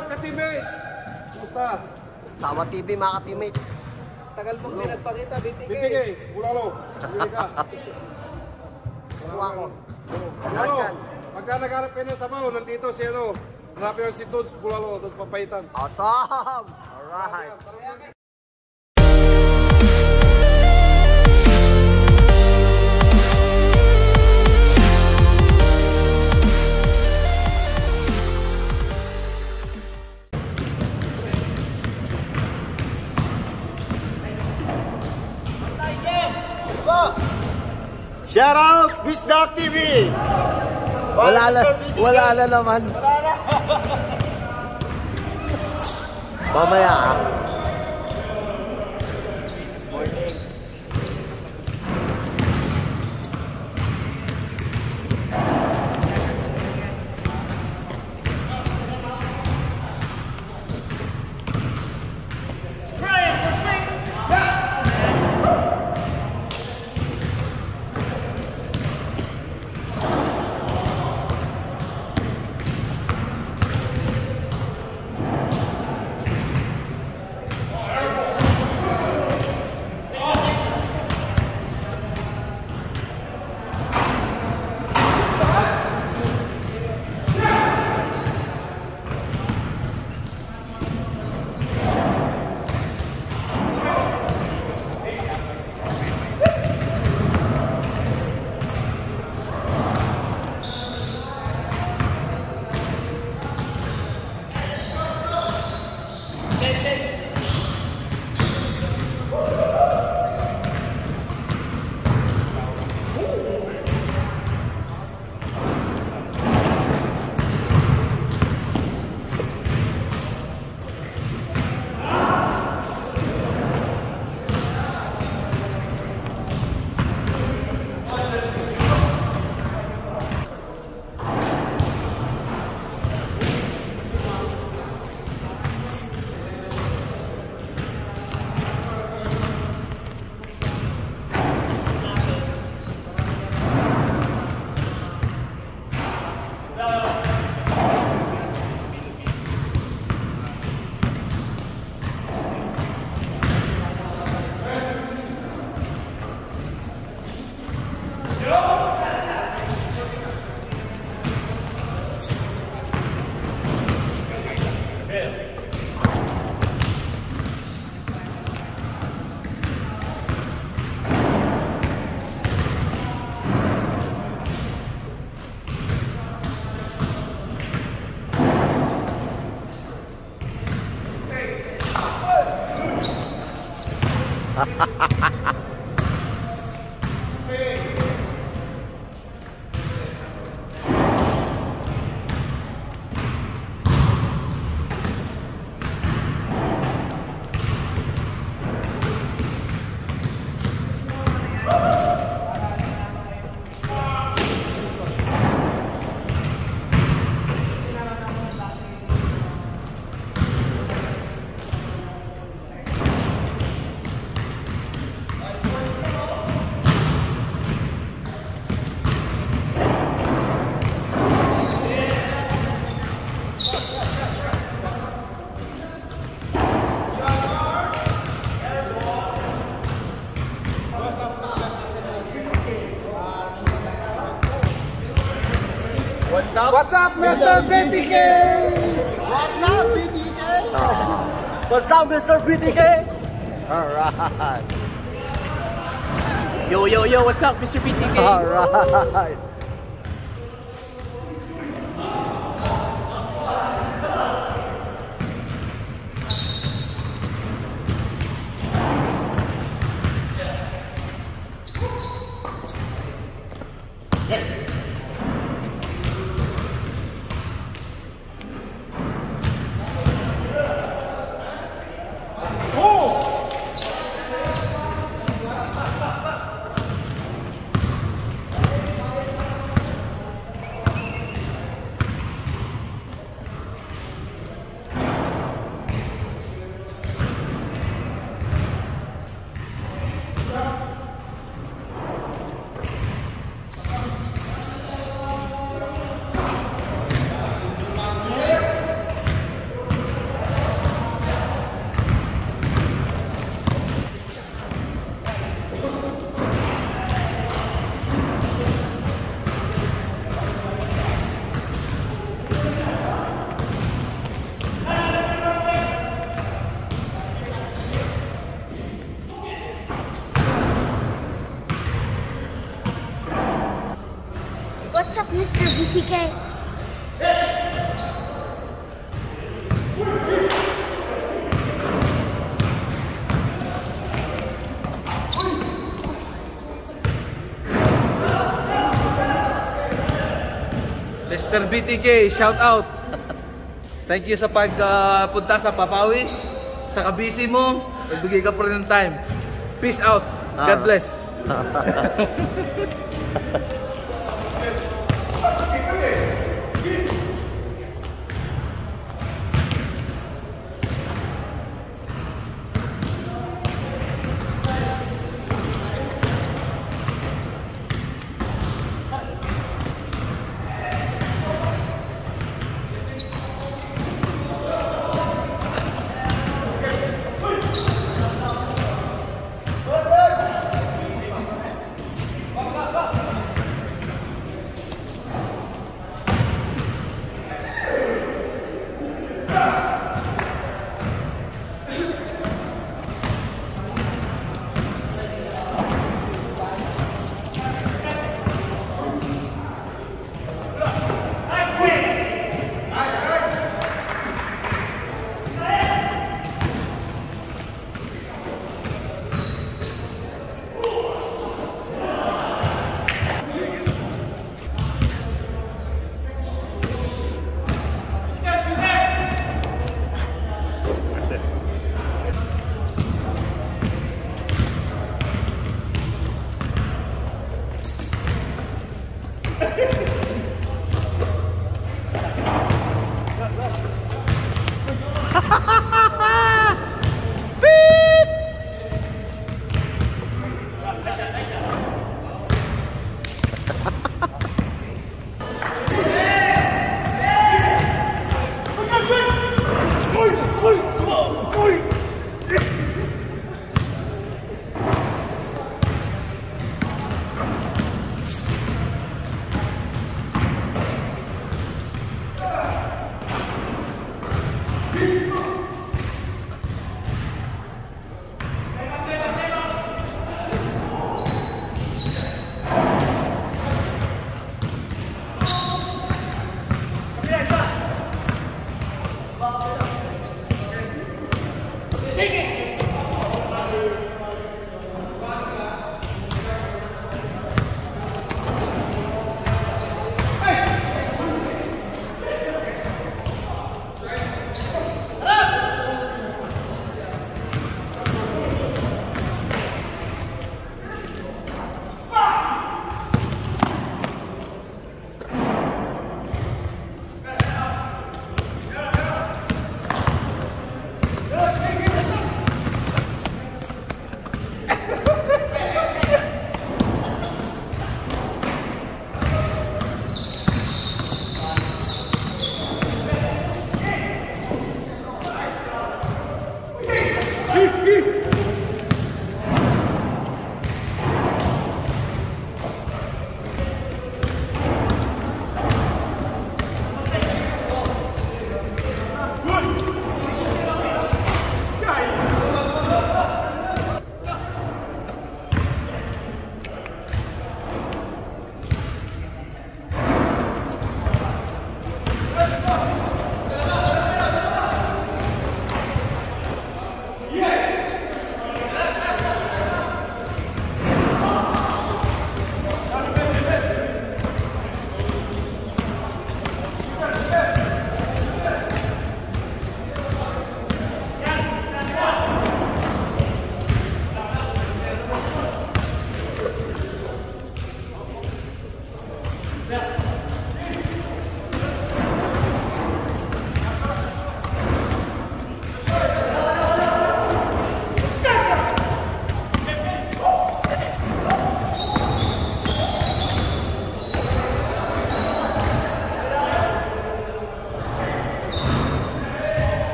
up ka-teammates? Kumusta? Sama TV mga ka-teammates. Tagal mong di nagpakita, BTK. BTK, Bulalo. Bumili ka. Kuha ko. Bulalo, pagka nagharap kayo ng sabaw, nandito si ano, hanapin yung si Tods Bulalo, Tods Papaitan. Awesome! Alright. Shout out, Miss Doc TV! Wala na naman. Mamaya ah. What's up, Mr. BTK? What's up, BTK? What's up, Mr. BTK? Alright. Yo, what's up, Mr. BTK? Alright. BTK. Mr. BTK, shout out. Thank you sa pagpunta sa Papawis. Sa kabisi mo, nagbigay ka po rin ng time. Peace out. God bless.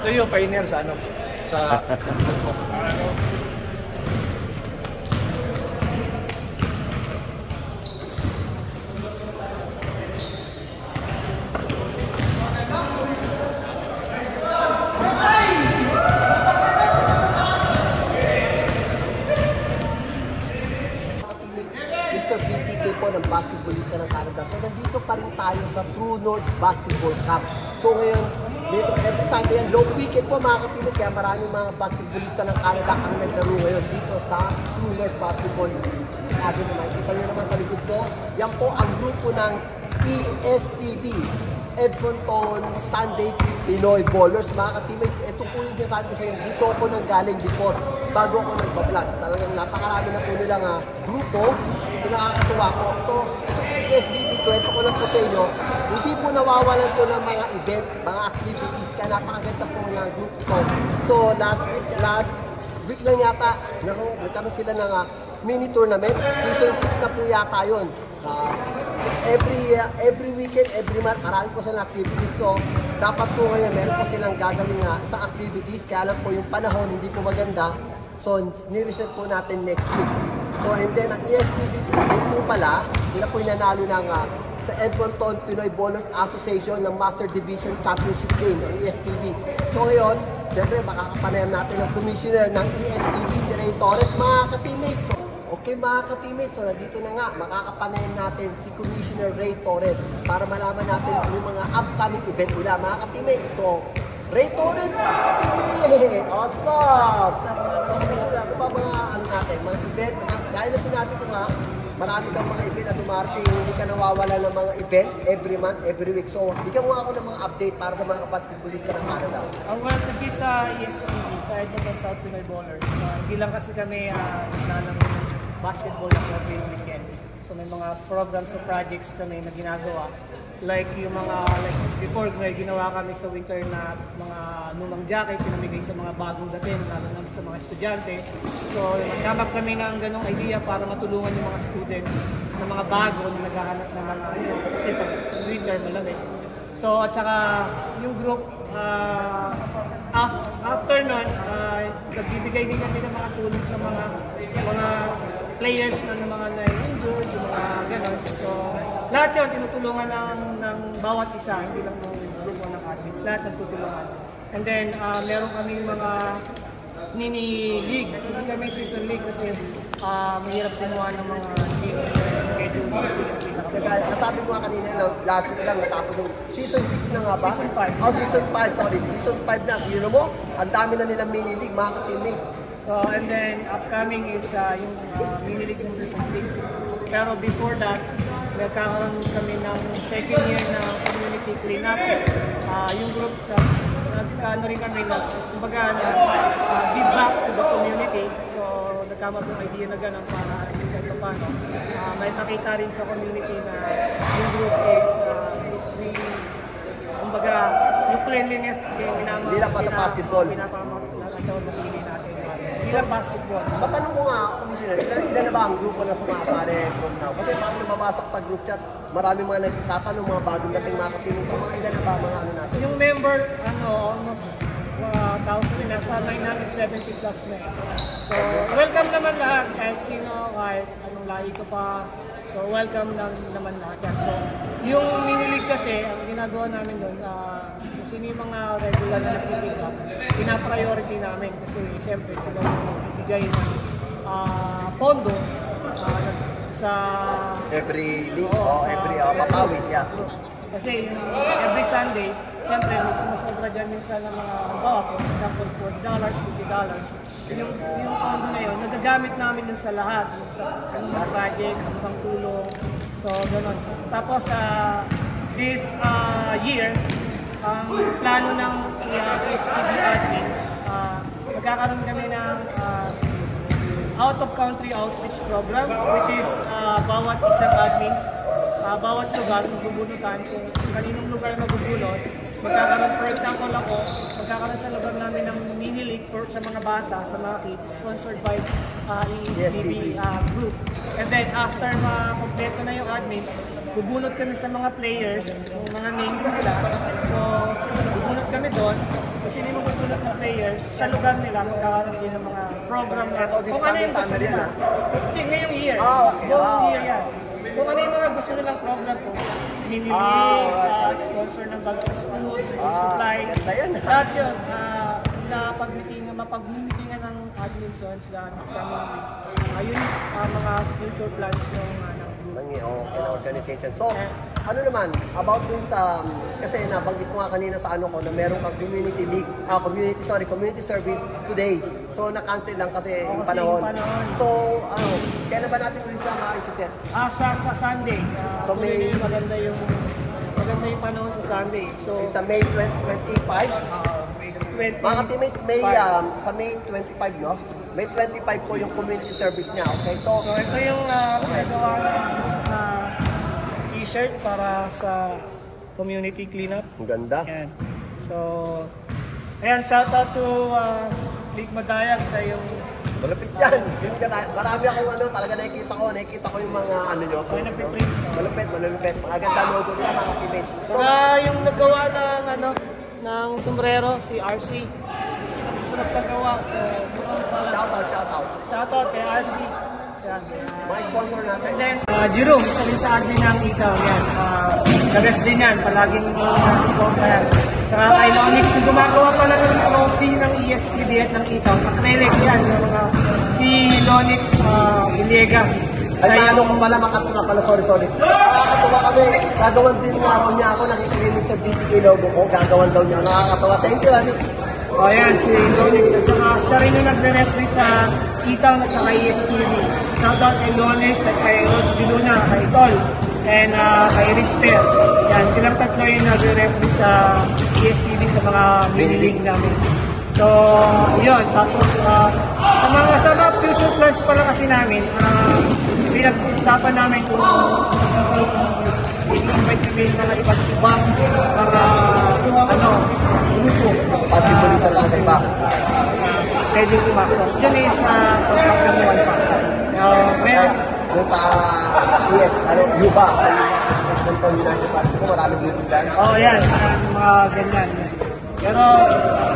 Ito yung pioneer sa ano? Sa... Mr. BTK po ng basketballista ng Canada. So nandito pa rin tayo sa True North Basketball Camp. So ngayon, dito every Sunday yan, long weekend po mga kapimit. Kaya maraming mga basketballista ng Canada ang naglaro ngayon dito sa True North Basketball Camp. Kita nyo naman sa likod ko, yan po ang grupo ng ESPB, Edmonton Sunday Pinoy Ballers. Mga ka-teammates, ito po yung sinasabi ko sa inyo, dito ako nang galing before, bago ako nagpa-vlog. Talagang napakarami na po nilang grupo, so nakakatuwa po. So, ito po yung ESPB, kwento ko lang po sa inyo, hindi po nawawalan to ng mga event, mga activities, kaya napakaganda po ng group ko. So, last week lang yata, nagkaroon sila ng mini tournament, season 6 na po yata yun. Every weekend, every month, marami po silang activities. So, dapat po ngayon, meron po silang gagawin sa activities. Kaya lang po yung panahon, hindi po maganda. So, nireset po natin next week. So, and then, ang ESPB po pala, sila po yung nanalo ng sa Edmonton Pinoy Ballers Association ng Master Division Championship Game ng ESPB. So, ngayon, siyempre, makakapanayam natin ang commissioner ng ESPB, si Ray Torres, mga ka-teammates. So, okay mga ka-teammates, so nandito na nga, makakapanayan natin si Commissioner Ray Torres para malaman natin yung mga upcoming event nila mga ka-teammates. So, Ray Torres, mga ka-teammates! Awesome! So, Commissioner, ano ba mga natin, mga event? Dahil na sinabi ko nga, marami kang mga event na dumarating, hindi ka nawawala ng mga event every month, every week. So, bigyan mo ako ng mga update para sa mga basketballista ng Canada. Well, kasi sa ESPB, sa Edmonton South Pinoy Ballers, hindi lang kasi kami naglalaro ng basketball ng every weekend. So may mga programs o projects kami na ginagawa. Like yung mga, before may ginawa kami sa winter na mga lumang jacket, pinamigay sa mga bagong dating, lalo na sa mga estudyante. So nagkamap kami ng ganong idea para matulungan yung mga student ng mga bago na naghahanap ng mga, kasi pag winter malamig. So at saka yung group, after nun, nagbibigay din kami ng mga tulong sa mga players na ng mga na-injured, yung mga gano'n. So, lahat yun, tinutulungan ng bawat isa, hindi lang ng grupo ng athletes. Lahat nagtutulungan. And then, meron kaming mga mini-league. Hindi kami season league kasi mahirap kumuha ng mga games schedule sa Nasabi ko nga kanina, last week lang natapos yung season 6 na nga ba? Season 5. Oh, season 5, sorry. Season 5 na. You know mo, ang dami na nilang mini-league, mga ka-teammate. So, and then upcoming is yung mini-league ng season 6. Pero before that, nagkakaroon kami ng second year na community cleanup. Yung group, nagkano rin kami na, kumbaga, give back to the community. So, nagkama yung idea na gano'n para at least kahit paano. May makita rin sa community na yung group is, kumbaga, yung cleanliness, Hindi lang pa sa basketball. Napili natin. Hindi lang basketball. Matanong ko nga, Commissioner, ilan na ba ang grupo na sumasali from now? Kasi parang nababasok sa group chat, maraming mga nagtatanong, mga bagong dating mga katinong. So, mga ilan na ba mga ano natin? Yung member, almost 1,000 nasa 970 plus na eh. So, welcome naman lahat, kahit sino, kahit anong lahi ko pa. So, welcome naman lahat yan. So, yung mini-league kasi, ang ginagawa namin doon, kung sino yung mga regular na nag-pick up, pina-priority namin kasi siyempre sila yung nagbibigay ng pondo sa Every league, every papawis, yeah. Kasi every Sunday, siyempre may sumusobra dyan minsan ng mga halimbawa, for example, $40, $50. Yung pondo na yun, nagagamit namin dun sa lahat, sa mga project, ang pangtulong, so gano'n. Tapos this year, ang plano ng ESPB admins, magkakaroon kami ng out-of-country outreach program, which is bawat isang admins, bawat lugar magbubulutan kung kaninong lugar magbubulot. Magkakaroon, for example ako, magkakaroon sa lugar namin ng mini-league sa mga bata, sa mga kids, sponsored by ESPB group. And then after makompleto na yung admins, bubunot kami sa mga players, yung mga names nila. So, bubunot kami doon. Kasi hindi mo players sa lugar nila magkakaroon din ng mga program na kung ano yung gusto nila. Ngayong year, buong year yan. Kung ano yung mga gusto nilang program po, mini-league, sponsor ng bags sa schools, supply, lahat yun, na mapag-meetingan ng admin zones this coming week. Yun mga future plans ng organization. So, ano naman, about dun sa, kasi nabanggit ko nga kanina sa ano ko na meron kang community league, community service today. So, na-cancel lang kasi yung panahon. So, kailan ba natin ulit sa mga isi-set? Sa Sunday. So, may maganda yung panahon sa Sunday. So, sa May 25? Mga ka-teammate, sa May 25, no? May 25 po yung community service niya, okay? So ito yung pinagawa ng t-shirt para sa community cleanup. Ang ganda. Ayan. So, ayan, shout out to Big Madayag sa yung... Malapit yan. Marami akong talaga nakikita ko yung mga nyo. So, nagpiprint. Malapit. Mga ganda logo nila, mga ka-teammate. So, yung naggawa ng sombrero, si RC. Gusto nagpagawa. So, shout out kay RC. Yan. Mga sponsor natin. And then, Jerome, isa rin sa admin ng Itaw. Yan. The-best din yan. Palaging support na yan. Saka kay Lonix, yung gumagawa pala ng trophy ng ESPD at ng Itaw. Acrylic yan. Si Lonix Villegas. Ay, paano ko pala makatuwa pala, sorry. Nakakatuwa kasi, gagawan din nga raw niya ako, nakikita yung Mr. BTK logo ko, gagawan daw niya. Nakakatuwa, thank you, Ani. O yan, si Lonix. At saka siya rin yung nagre-referee sa Itaw at saka ESPD. Shoutout kay Lonix at kay Rods Biluna, kay Tol, and kay Richter. Yan, silang tatlo yung nagre-referee sa ESPD sa mga mini-league namin. So, yun. Tapos, sa mga future plans pala kasi namin, pinag-usapan namin kung i-invite namin mga iba't ibang mga grupo. Possible talaga sa iba. Pwede pumasok. Yun is pagkakamuan pa. Doon sa Yuba, Edmonton United Party ko, maraming grupo dyan. Yan. Mga ganyan. Pero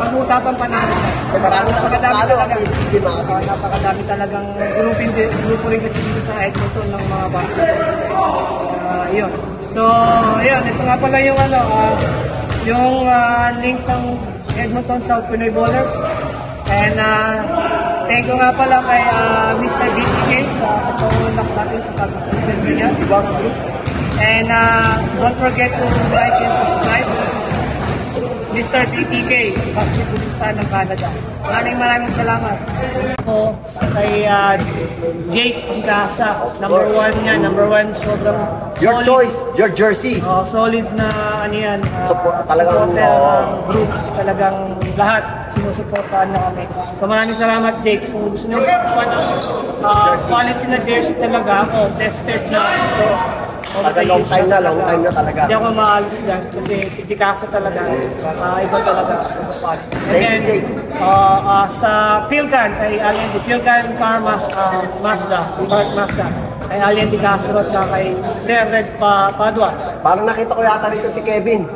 pag-uusapan pa namin. So marami napakadami talagang grupo rin kasi dito sa Edmonton ng mga basketball. Yun. So, ayun, ito nga pala yung yung link ng Edmonton South Pinoy Ballers. And thank you nga pala kay Mr. BTK sa pagpapalak sa atin sa pag-interview niya, si Bob Group. And don't forget to like and subscribe. Mr. BTK, basketballista ng Canada. Maraming salamat. Ako kay Jake Gitasa, number 1 niya, sobrang your solid, choice, your jersey. Solid na yan, talagang group, talagang lahat sinusuportahan na kami. So maraming salamat, Jake. Kung gusto nyo quality na jersey talaga ako, tested na ito. Long time na talaga. Hindi ako maalis dyan kasi si Gitasa talaga, iba talaga. And then, sa Pilcan, kay Alien Di Pilcan Car Mazda, kay Alien Di Castro at kay Sir Red Padua. Parang nakita ko yata rito si Kevin.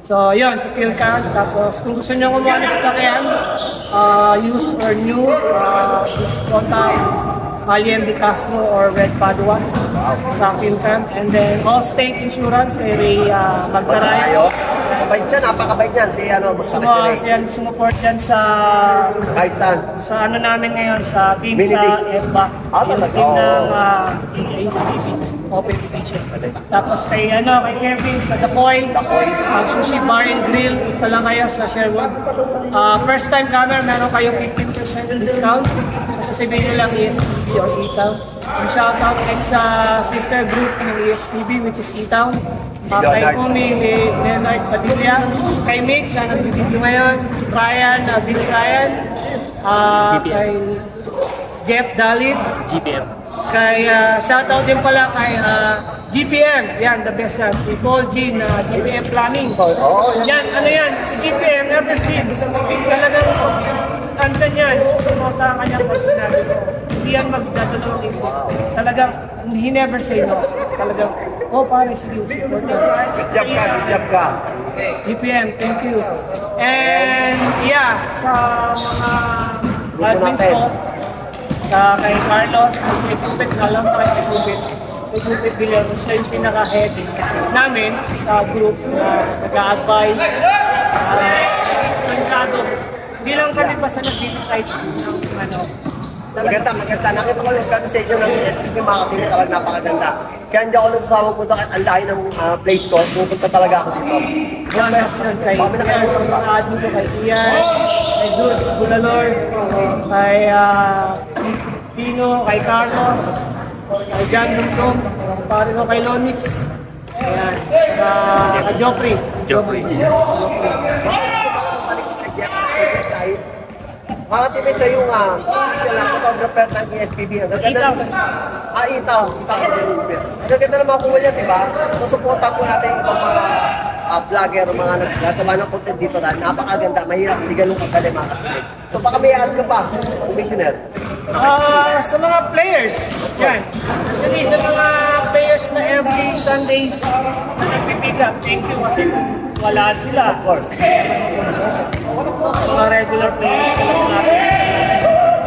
So, yun, sa Pilcan. Tapos, kung gusto nyo kumuha ng sasakyan, used or new, just contact Alien Di Castro or Red Padua sa Pilcan. And then, Allstate Insurance, kay Ray Magdarayo. Kabait siya, napakabait niyan. Yan, sumuport yan sa kahit saan. Sa namin ngayon, sa team sa EBA. Yung team ng ACB, Open Division. Tapos kay Kevin sa Dapoy, Sushi Bar and Grill, ito lang kayo sa Sherwood. First time comer, meron kayong 15% discount. Sasabihin nyo lang ESPB or E-Town. And shoutout sa sister group ng ESPB, which is E-Town. Kay Kumi, Leonard Padilla, kay Mick, siya nag-video ngayon, Vince Ryan, kay Jeff Dalit, GPM. Kay shoutout din pala kay GPM, yan, the best yan, si Paul G na GPM Planning. Yan, si GPM, ever since, talagang andyan yan, susuporta ang kanyang personality ko. Hindi yan magdadalawang isip. Talagang, he never say no. Talagang, pare, sige, support ka. Good job ka. DPM, thank you. And yeah, sa mga admins ko, sa kay Carlos, kay Cupid, alam ko kay Cupid Villar, siya yung pinaka-head namin sa group na nag-a-advise. Hindi lang kami basta nag-decide ng ano. Maganda. Nakita ko yung conversation ng SPB, mga kapatid, talaga napakaganda. Kaya hindi ako nagsasawang punta kahit ang lahi ng place ko, pupunta talaga ako dito. Yes, yun, kay Ian, sa mga admin ko, kay Ian, kay Jules Bulalor, kay Pino, kay Carlos, kay John Lumdum, pare ko kay Lonix, ayan, kay Joffrey. Mga teammates sa yung photographer ng ESPB. Ang ganda Itaw. Ang ganda na makuha niya, diba? So, supportan po natin itong mga vlogger o mga nagagawa ng content dito na napakaganda. Mahirap, hindi ganun kaganda mga teammates. So, baka may add ka pa, Commissioner? Sa mga players, yan. Actually, sa mga players na every Sundays na nagpipick up, thank you kasi wala sila. Of course. Mga regular players talaga natin.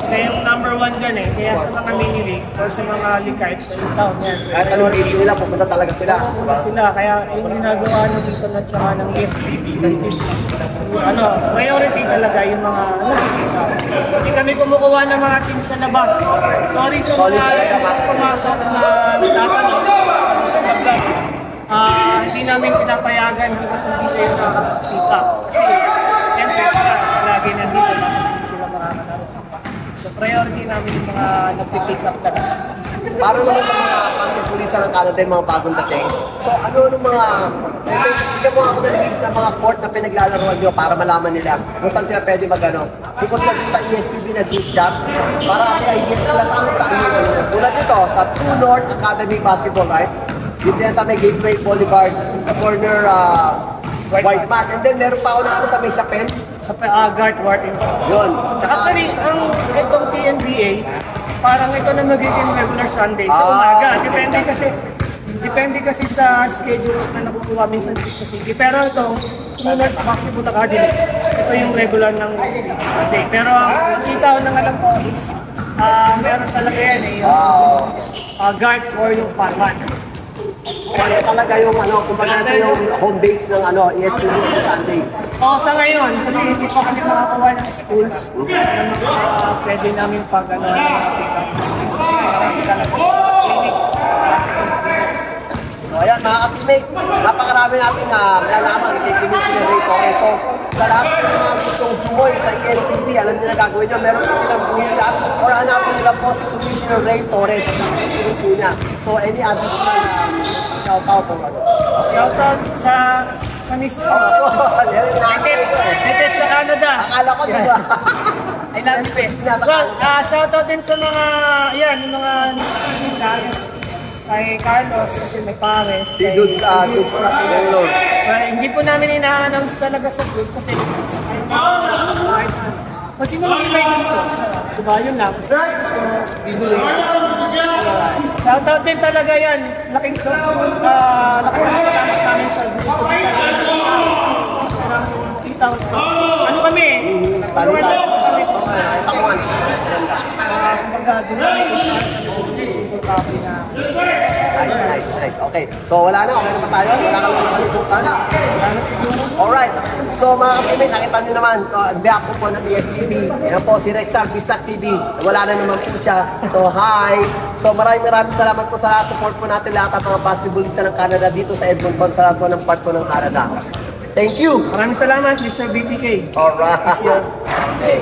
Kaya yung number 1 dyan eh. Kaya sa mga mini-league or sa mga league kahit sa town yan. Kahit anong issue nila, pupunta talaga sila. Pupunta sila. Kaya yung ginagawa nyo dito na tsaka ng ESPB, priority talaga yung mga nakikita. Hindi kami kumukuha ng mga team sa labas. Sorry sa mga pumasok na natatanong sa vlog. Hindi namin pinapayagan hanggang hindi kayo nakakita. Kasi, siyempre, lagi nandito tapos hindi sila marakalaro. So, priority namin yung mga nagpipick up ka na. Para naman sa mga pantipulisa ng Canada yung mga bagong dating. So, ano mga, bigyan mo ako ng list ng mga court na pinaglalaroan nyo para malaman nila kung saan sila pwede mag-ano. Bukod na sa ESPB na group chat, para may ideas sila sa ano. Tulad nito, sa True North Academy Basketball, right? Dito yan sa may Gateway Boulevard, corner White Mat. And then meron pa ako na sa may Chapel. Sa Guard Warden. Yun. Actually, itong PNBA, parang ito na magiging regular Sunday sa umaga. Depende kasi sa schedules na nakukuha minsan sa city. Pero itong Sunod Basketball Academy, ito yung regular ng Sunday. Pero ang sitaw ng alam ko is, meron talaga yan eh, yung guard or yung farman. Kaya talaga yung kumbaga yung home base ng ESPB sa Sunday. Sa ngayon, kasi hindi pa kami makakuha ng schools na pwede namin pick up. So ayan mga ka-teammate, napakarami natin na nalalaman kay Commissioner Ray Torres. So sa lahat ng mga gustong join sa ESPB, alam niyo na gagawin nyo, meron po silang group chat or hanapin nila po si Commissioner Ray Torres. Ang po niya. So any additional shoutout o ano? Shoutout sa misis ko. Ticket sa Canada. Akala ko diba? I love you. Well, shoutout din sa mga, yung mga kay Carlos kasi may pares. Si Dude Lord. Hindi po namin ina-announce talaga sa group kasi kung sino lang may gusto. Diba, yun lang. So, bibili. Shoutout din talaga yan. Laking salamat namin sa group. Ano kami? Tulungan tayo kami. Kumbaga, dumami ko sa copy na. Nice. Okay. So wala na ba tayo? Wala kang nakalimutan? Wala na siguro. Alright. So mga kapatid, nakita niyo naman, ang biyak ko po ng ESPB. Yan po si Rexar Bisat TV. Wala na naman po siya. So hi. So maraming salamat po sa lahat. Support po natin lahat ang mga basketballista ng Canada dito sa Edmonton. Sa lahat po ng part po ng Canada. Thank you. Maraming salamat, Mr. BTK. Alright. Okay.